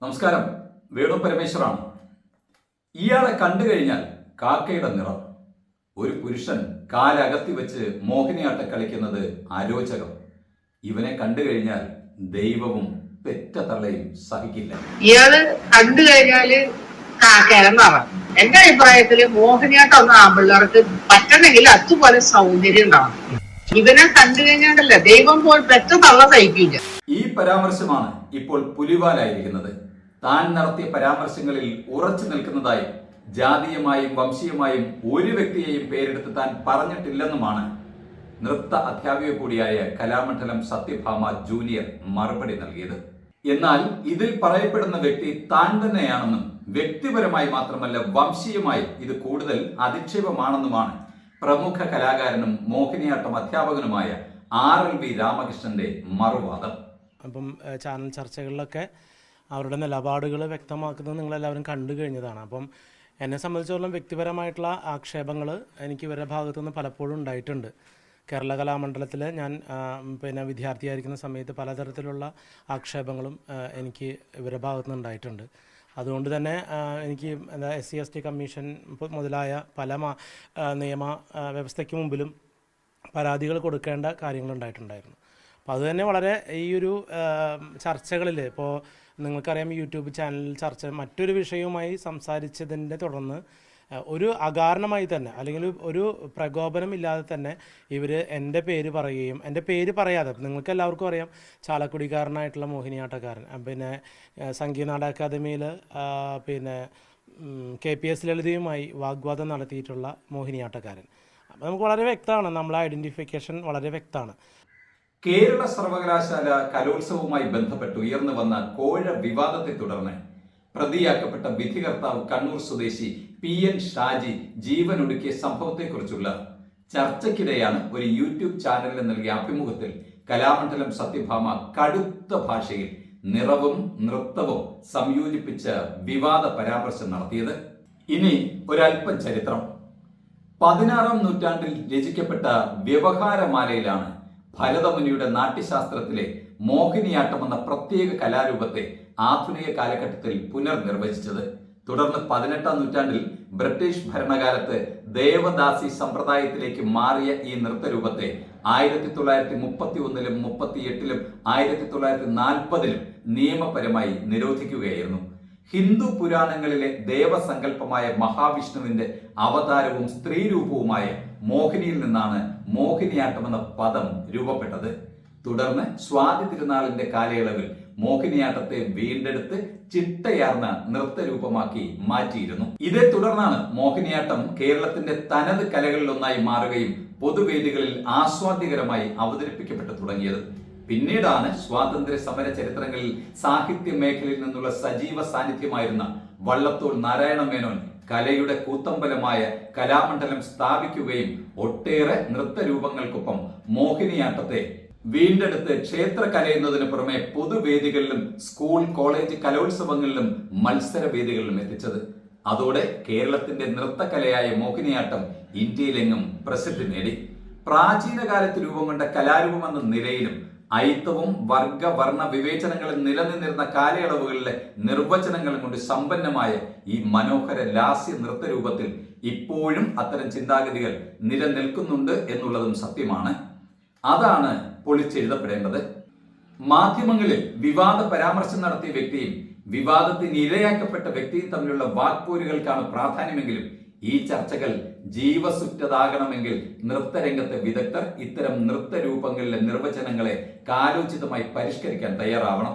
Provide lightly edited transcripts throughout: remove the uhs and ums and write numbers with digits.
നമസ്കാരം, വേണു പരമേശ്വറാണ്. ഇയാളെ കണ്ടു കഴിഞ്ഞാൽ കാക്കയുടെ നിറം. ഒരു പുരുഷൻ കാലകത്തി വെച്ച് മോഹിനിയാട്ടം കളിക്കുന്നത് അരോചകം. ഇവനെ കണ്ടു കഴിഞ്ഞാൽ ദൈവവും പെറ്റ തള്ളയും സഹിക്കില്ല. ഇയാള് കണ്ടു കഴിഞ്ഞാല് കാക്കയുടെ നിറം. എന്റെ അഭിപ്രായത്തില് മോഹിനിയാട്ടം ഒന്നും ആമ്പിള്ളേർക്ക് പറ്റണമെങ്കിൽ അതുപോലെ സൗന്ദര്യം ഉണ്ടാവണം. ഇവനെ കണ്ടു കഴിഞ്ഞാണ്ടല്ല ദൈവം പോൽ പെറ്റ തള്ള സഹിക്കില്ല. ഈ പരാമർശമാണ് ഇപ്പോൾ പുലിവാലായിരിക്കുന്നത്. താൻ നടത്തിയ പരാമർശങ്ങളിൽ ഉറച്ചു നിൽക്കുന്നതായും ജാതീയമായും വംശീയമായും ഒരു വ്യക്തിയെയും പേരെടുത്ത് താൻ പറഞ്ഞിട്ടില്ലെന്നുമാണ് നൃത്ത അധ്യാപിക കൂടിയായ കലാമണ്ഡലം സത്യഭാമ ജൂനിയർ മറുപടി നൽകിയത്. എന്നാൽ ഇതിൽ പറയപ്പെടുന്ന വ്യക്തി താൻ തന്നെയാണെന്നും വ്യക്തിപരമായി മാത്രമല്ല വംശീയമായി ഇത് കൂടുതൽ അധിക്ഷേപമാണെന്നുമാണ് പ്രമുഖ കലാകാരനും മോഹിനിയാട്ടം അധ്യാപകനുമായ RLV രാമകൃഷ്ണന്റെ മറുവാദം. അപ്പം ചാനൽ ചർച്ചകളിലൊക്കെ അവരുടെ നിലപാടുകൾ വ്യക്തമാക്കുന്നത് നിങ്ങളെല്ലാവരും കണ്ടു കഴിഞ്ഞതാണ്. അപ്പം എന്നെ സംബന്ധിച്ചിടത്തോളം വ്യക്തിപരമായിട്ടുള്ള ആക്ഷേപങ്ങൾ എനിക്ക് ഇവരുടെ ഭാഗത്തുനിന്ന് പലപ്പോഴും ഉണ്ടായിട്ടുണ്ട്. കേരള കലാമണ്ഡലത്തിൽ ഞാൻ വിദ്യാർത്ഥിയായിരിക്കുന്ന സമയത്ത് പലതരത്തിലുള്ള ആക്ഷേപങ്ങളും എനിക്ക് ഇവരുടെ ഭാഗത്തുനിന്ന് ഉണ്ടായിട്ടുണ്ട്. അതുകൊണ്ട് തന്നെ എനിക്ക് SC/ST കമ്മീഷൻ മുതലായ പല നിയമ വ്യവസ്ഥയ്ക്ക് മുമ്പിലും പരാതികൾ കൊടുക്കേണ്ട കാര്യങ്ങളുണ്ടായിട്ടുണ്ടായിരുന്നു. അപ്പോൾ അതുതന്നെ വളരെ ഈ ഒരു ചർച്ചകളിൽ ഇപ്പോൾ നിങ്ങൾക്കറിയാം, യൂട്യൂബ് ചാനലിൽ ചർച്ച മറ്റൊരു വിഷയവുമായി സംസാരിച്ചതിൻ്റെ തുടർന്ന് ഒരു അകാരണമായി തന്നെ അല്ലെങ്കിൽ ഒരു പ്രകോപനമില്ലാതെ തന്നെ ഇവർ എൻ്റെ പേര് പറയുകയും എൻ്റെ പേര് പറയാതെ, നിങ്ങൾക്ക് എല്ലാവർക്കും അറിയാം, ചാലക്കുടിക്കാരനായിട്ടുള്ള മോഹിനിയാട്ടക്കാരൻ, പിന്നെ സംഗീതനാട അക്കാദമിയിൽ KPS ലളിതയുമായി വാഗ്വാദം നടത്തിയിട്ടുള്ള മോഹിനിയാട്ടക്കാരൻ. അപ്പോൾ നമുക്ക് വളരെ വ്യക്തമാണ്, നമ്മളെ ഐഡൻറ്റിഫിക്കേഷൻ വളരെ വ്യക്തമാണ്. കേരള സർവകലാശാല കലോത്സവവുമായി ബന്ധപ്പെട്ട് ഉയർന്നു വന്ന കോഴ വിവാദത്തെ തുടർന്ന് പ്രതിയാക്കപ്പെട്ട വിധികർത്താവ് കണ്ണൂർ സ്വദേശി PN ഷാജി ജീവനൊടുക്കിയ സംഭവത്തെക്കുറിച്ചുള്ള ചർച്ചയ്ക്കിടെയാണ് ഒരു യൂട്യൂബ് ചാനലിന് നൽകിയ അഭിമുഖത്തിൽ കലാമണ്ഡലം സത്യഭാമ കടുത്ത ഭാഷയിൽ നിറവും നൃത്തവും സംയോജിപ്പിച്ച വിവാദ പരാമർശം നടത്തിയത്. ഇനി ഒരൽപ്പം ചരിത്രം. 16-ാം നൂറ്റാണ്ടിൽ രചിക്കപ്പെട്ട വ്യവഹാരമാലയിലാണ് ഭരതമുനിയുടെ നാട്യശാസ്ത്രത്തിലെ മോഹിനിയാട്ടം എന്ന പ്രത്യേക കലാരൂപത്തെ ആധുനിക കാലഘട്ടത്തിൽ പുനർനിർവചിച്ചത്. തുടർന്ന് 18-ാം നൂറ്റാണ്ടിൽ ബ്രിട്ടീഷ് ഭരണകാലത്ത് ദേവദാസി സമ്പ്രദായത്തിലേക്ക് മാറിയ ഈ നൃത്തരൂപത്തെ 1931-ലും 38-ലും 1940-ലും നിയമപരമായി നിരോധിക്കുകയായിരുന്നു. ഹിന്ദു പുരാണങ്ങളിലെ ദേവസങ്കല്പമായ മഹാവിഷ്ണുവിന്റെ അവതാരവും സ്ത്രീരൂപവുമായ മോഹിനിയിൽ നിന്നാണ് മോഹിനിയാട്ടം എന്ന പദം രൂപപ്പെട്ടത്. തുടർന്ന് സ്വാതി തിരുനാളിന്റെ കാലയളവിൽ മോഹിനിയാട്ടത്തെ വീണ്ടെടുത്ത് ചിട്ടയാർന്ന നൃത്തരൂപമാക്കി മാറ്റിയിരുന്നു. ഇതേ തുടർന്നാണ് മോഹിനിയാട്ടം കേരളത്തിന്റെ തനത് കലകളിലൊന്നായി മാറുകയും പൊതുവേദികളിൽ ആസ്വാദ്യകരമായി അവതരിപ്പിക്കപ്പെട്ടു തുടങ്ങിയത്. പിന്നീടാണ് സ്വാതന്ത്ര്യ സമര ചരിത്രങ്ങളിൽ സാഹിത്യ മേഖലയിൽ നിന്നുള്ള സജീവ സാന്നിധ്യമായിരുന്ന വള്ളത്തോൾ നാരായണ മേനോൻ കലയുടെ കൂത്തമ്പലമായ കലാമണ്ഡലം സ്ഥാപിക്കുകയും ഒട്ടേറെ നൃത്തരൂപങ്ങൾക്കൊപ്പം മോഹിനിയാട്ടത്തെ വീണ്ടെടുത്ത് ക്ഷേത്ര കലയുന്നതിന് പുറമെ പൊതുവേദികളിലും സ്കൂൾ കോളേജ് കലോത്സവങ്ങളിലും മത്സരവേദികളിലും എത്തിച്ചത്. അതോടെ കേരളത്തിന്റെ നൃത്തകലയായ മോഹിനിയാട്ടം ഇന്ത്യയിലെങ്ങും പ്രസിദ്ധി നേടി. പ്രാചീന കാലത്ത് രൂപം കൊണ്ട കലാരൂപം എന്ന നിലയിലും ഐത്തവും വർഗ വർണ്ണ വിവേചനങ്ങളും നിലനിന്നിരുന്ന കാലയളവുകളിലെ നിർവചനങ്ങളും കൊണ്ട് സമ്പന്നമായ ഈ മനോഹര ലാസ്യ നൃത്തരൂപത്തിൽ ഇപ്പോഴും അത്തരം ചിന്താഗതികൾ നിലനിൽക്കുന്നുണ്ട് എന്നുള്ളതും സത്യമാണ്. അതാണ് പൊളിച്ചെഴുതപ്പെടേണ്ടത്. മാധ്യമങ്ങളിൽ വിവാദ പരാമർശം നടത്തിയ വ്യക്തിയും വിവാദത്തിന് ഇരയാക്കപ്പെട്ട വ്യക്തിയും തമ്മിലുള്ള വാക്പോരുകൾക്കാണ് പ്രാധാന്യമെങ്കിലും ഈ ചർച്ചകൾ ജീവസുറ്റതാകണമെങ്കിൽ നൃത്തരംഗത്തെ വിദഗ്ധർ ഇത്തരം നൃത്തരൂപങ്ങളിലെ നിർവചനങ്ങളെ കാലോചിതമായി പരിഷ്കരിക്കാൻ തയ്യാറാവണം.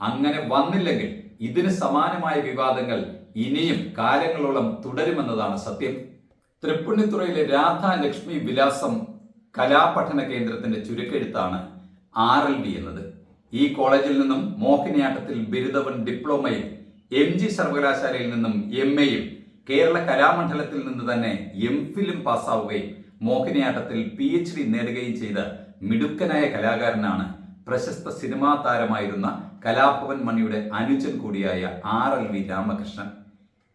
അങ്ങനെ വന്നില്ലെങ്കിൽ ഇതിന് സമാനമായ വിവാദങ്ങൾ ഇനിയും കാലങ്ങളോളം തുടരുമെന്നതാണ് സത്യം. തൃപ്പുണിത്തുറയിലെ രാധാലക്ഷ്മി വിലാസം കലാപഠന കേന്ദ്രത്തിന്റെ ചുരുക്കെഴുത്താണ് RLV എന്നത്. ഈ കോളേജിൽ നിന്നും മോഹിനിയാട്ടത്തിൽ ബിരുദവും ഡിപ്ലോമയും, MG സർവകലാശാലയിൽ നിന്നും MAയും, കേരള കലാമണ്ഡലത്തിൽ നിന്ന് തന്നെ MPhilഉം പാസ്സാവുകയും മോഹിനിയാട്ടത്തിൽ PhD നേടുകയും ചെയ്ത മിടുക്കനായ കലാകാരനാണ് പ്രശസ്ത സിനിമാ താരമായിരുന്ന കലാഭവൻ മണിയുടെ അനുജൻ കൂടിയായ RLV രാമകൃഷ്ണൻ.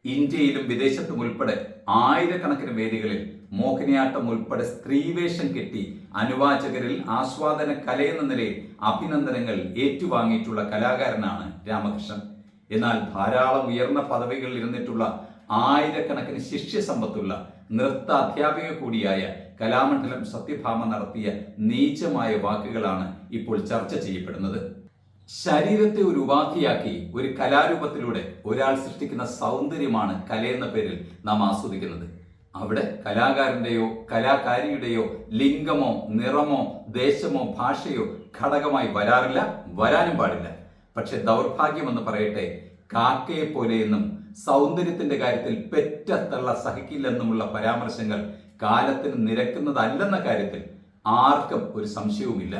ഇന്ത്യയിലും വിദേശത്തും ഉൾപ്പെടെ ആയിരക്കണക്കിന് വേദികളിൽ മോഹിനിയാട്ടം ഉൾപ്പെടെ സ്ത്രീവേഷം കെട്ടി അനുവാചകരിൽ ആസ്വാദന കലയെന്ന നിലയിൽ അഭിനന്ദനങ്ങൾ ഏറ്റുവാങ്ങിയിട്ടുള്ള കലാകാരനാണ് രാമകൃഷ്ണൻ. എന്നാൽ ധാരാളം ഉയർന്ന പദവികളിൽ ഇരുന്നിട്ടുള്ള ആയിരക്കണക്കിന് ശിഷ്യസമ്പത്തുള്ള നൃത്ത അധ്യാപിക കൂടിയായ കലാമണ്ഡലം സത്യഭാമ നടത്തിയ നീചമായ വാക്കുകളാണ് ഇപ്പോൾ ചർച്ച ചെയ്യപ്പെടുന്നത്. ശരീരത്തെ ഒരു ഉപാധിയാക്കി ഒരു കലാരൂപത്തിലൂടെ ഒരാൾ സൃഷ്ടിക്കുന്ന സൗന്ദര്യമാണ് കലയെന്ന പേരിൽ നാം ആസ്വദിക്കുന്നത്. അവിടെ കലാകാരന്റെയോ കലാകാരിയുടെയോ ലിംഗമോ നിറമോ ദേശമോ ഭാഷയോ ഘടകമായി വരാറില്ല, വരാനും പാടില്ല. പക്ഷെ ദൗർഭാഗ്യമെന്ന് പറയട്ടെ, കാക്കയെ പോലെയെന്നും സൗന്ദര്യത്തിന്റെ കാര്യത്തിൽ പെറ്റത്തള്ള സഹിക്കില്ലെന്നുമുള്ള പരാമർശങ്ങൾ കാലത്തിന് നിരക്കുന്നതല്ലെന്ന കാര്യത്തിൽ ആർക്കും ഒരു സംശയവുമില്ല.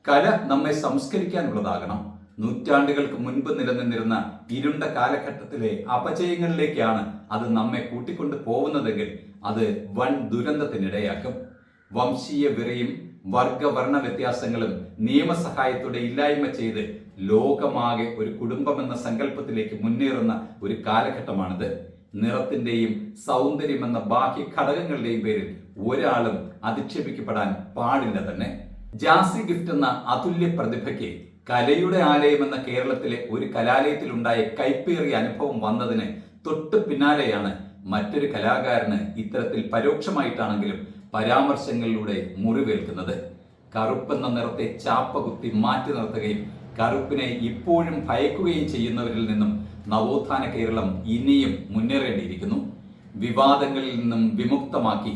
കല നമ്മെ സംസ്കരിക്കാനുള്ളതാകണം. നൂറ്റാണ്ടുകൾക്ക് മുൻപ് നിലനിന്നിരുന്ന ഇരുണ്ട കാലഘട്ടത്തിലെ അപജയങ്ങളിലേക്കാണ് അത് നമ്മെ കൂട്ടിക്കൊണ്ടു പോകുന്നതെങ്കിൽ അത് വൻ ദുരന്തത്തിനിടയാക്കും. വംശീയ വിറയും വർഗവർണ്ണ വ്യത്യാസങ്ങളും നിയമസഹായത്തോടെ ഇല്ലായ്മ ചെയ്ത് ലോകമാകെ ഒരു കുടുംബമെന്ന സങ്കല്പത്തിലേക്ക് മുന്നേറുന്ന ഒരു കാലഘട്ടമാണിത്. നിറത്തിന്റെയും സൗന്ദര്യമെന്ന ബാഹ്യ ഘടകങ്ങളുടെയും പേരിൽ ഒരാളും അധിക്ഷേപിക്കപ്പെടാൻ പാടില്ല തന്നെ. ജാസി ഗിഫ്റ്റ് എന്ന അതുല്യ പ്രതിഭയ്ക്ക് കലയുടെ ആലയം എന്ന കേരളത്തിലെ ഒരു കലാലയത്തിലുണ്ടായ കൈപ്പേറിയ അനുഭവം വന്നതിന് തൊട്ടു പിന്നാലെയാണ് മറ്റൊരു കലാകാരന് ഇത്തരത്തിൽ പരോക്ഷമായിട്ടാണെങ്കിലും പരാമർശങ്ങളിലൂടെ മുറിവേൽക്കുന്നത്. കറുപ്പെന്ന നിറത്തെ ചാപ്പകുത്തി മാറ്റി നിർത്തുകയും കറുപ്പിനെ ഇപ്പോഴും ഭയക്കുകയും ചെയ്യുന്നവരിൽ നിന്നും നവോത്ഥാന കേരളം ഇനിയും മുന്നേറേണ്ടിയിരിക്കുന്നു. വിവാദങ്ങളിൽ നിന്നും വിമുക്തമാക്കി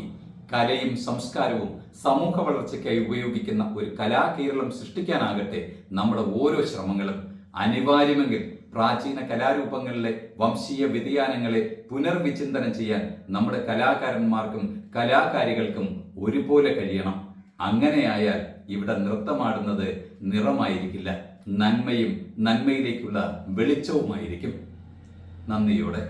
കലയും സംസ്കാരവും സമൂഹ വളർച്ചയ്ക്കായി ഉപയോഗിക്കുന്ന ഒരു കലാകേരളം സൃഷ്ടിക്കാനാകട്ടെ നമ്മുടെ ഓരോ ശ്രമങ്ങളും. അനിവാര്യമെങ്കിൽ പ്രാചീന കലാരൂപങ്ങളിലെ വംശീയ വ്യതിയാനങ്ങളെ പുനർവിചിന്തനം ചെയ്യാൻ നമ്മുടെ കലാകാരന്മാർക്കും കലാകാരികൾക്കും ഒരുപോലെ കഴിയണം. അങ്ങനെയായാൽ ഇവിടെ നൃത്തമാടുന്നത് നിറമായിരിക്കില്ല, നന്മയും നന്മയിലേക്കുള്ള വെളിച്ചവുമായിരിക്കും. നന്ദിയോടെ.